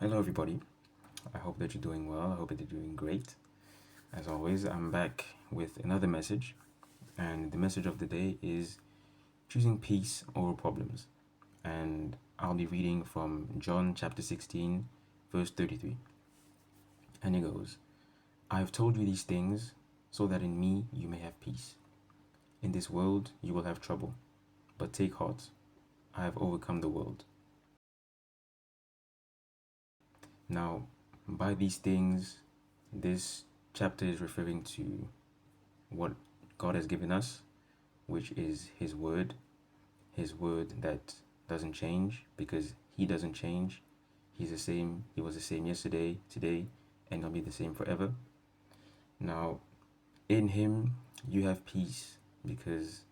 Hello, everybody. I hope that you're doing well. I hope that you're doing great. As always, I'm back with another message, and the message of the day is choosing peace over problems. And I'll be reading from John chapter 16, verse 33. And it goes, I have told you these things so that in me you may have peace. In this world you will have trouble, but take heart. I have overcome the world. Now, by these things, this chapter is referring to what God has given us, which is His Word that doesn't change because He doesn't change. He's the same, He was the same yesterday, today, and He'll be the same forever. Now, in Him, you have peace because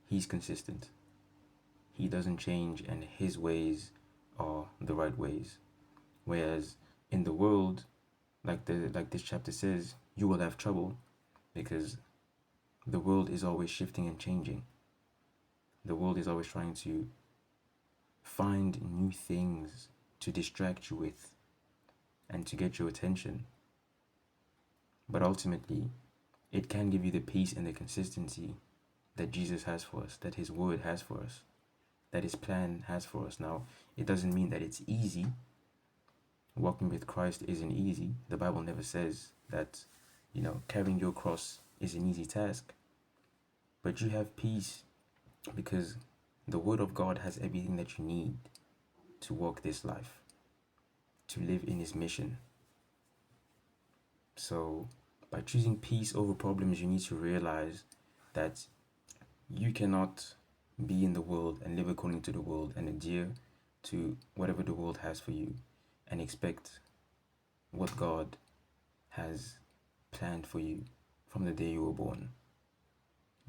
He's consistent. He doesn't change, and His ways are the right ways. Whereas in the world, like this chapter says, you will have trouble because the world is always shifting and changing. The world is always trying to find new things to distract you with and to get your attention. But ultimately, it can give you the peace and the consistency that Jesus has for us, that His Word has for us, that His plan has for us. Now, it doesn't mean that it's easy. Walking with Christ isn't easy. The Bible never says that, carrying your cross is an easy task. But you have peace because the Word of God has everything that you need to walk this life, to live in His mission. So, by choosing peace over problems, you need to realize that you cannot be in the world and live according to the world and adhere to whatever the world has for you and expect what God has planned for you from the day you were born.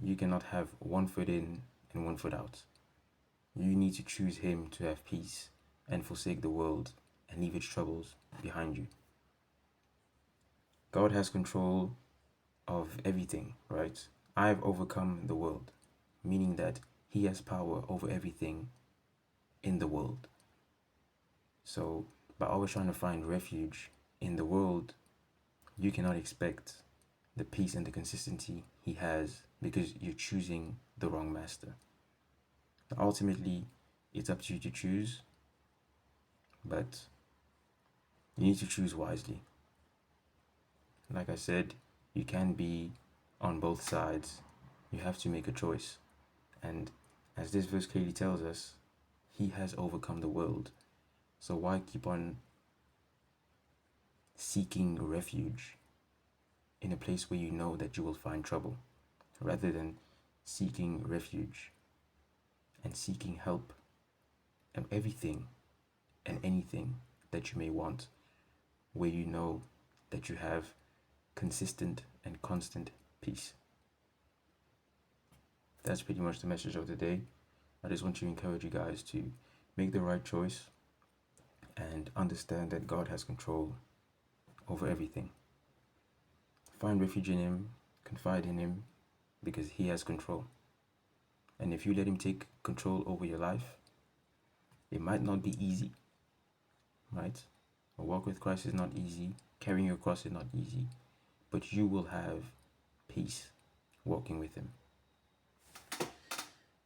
You cannot have one foot in and one foot out. You need to choose Him to have peace and forsake the world and leave its troubles behind you. God has control of everything, right? I've overcome the world, meaning that He has power over everything in the world. So, by always trying to find refuge in the world, you cannot expect the peace and the consistency He has because you're choosing the wrong master. Ultimately, it's up to you to choose, but you need to choose wisely. Like I said, you can be on both sides. You have to make a choice. And as this verse clearly tells us, He has overcome the world. So why keep on seeking refuge in a place where you know that you will find trouble, rather than seeking refuge and seeking help and everything and anything that you may want, where you know that you have consistent and constant peace. That's pretty much the message of the day. I just want to encourage you guys to make the right choice and understand that God has control over everything. Find refuge in Him, confide in Him, because He has control. And if you let Him take control over your life, it might not be easy, right? A walk with Christ is not easy. Carrying your cross is not easy. But you will have peace walking with Him.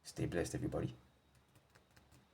Stay blessed, everybody.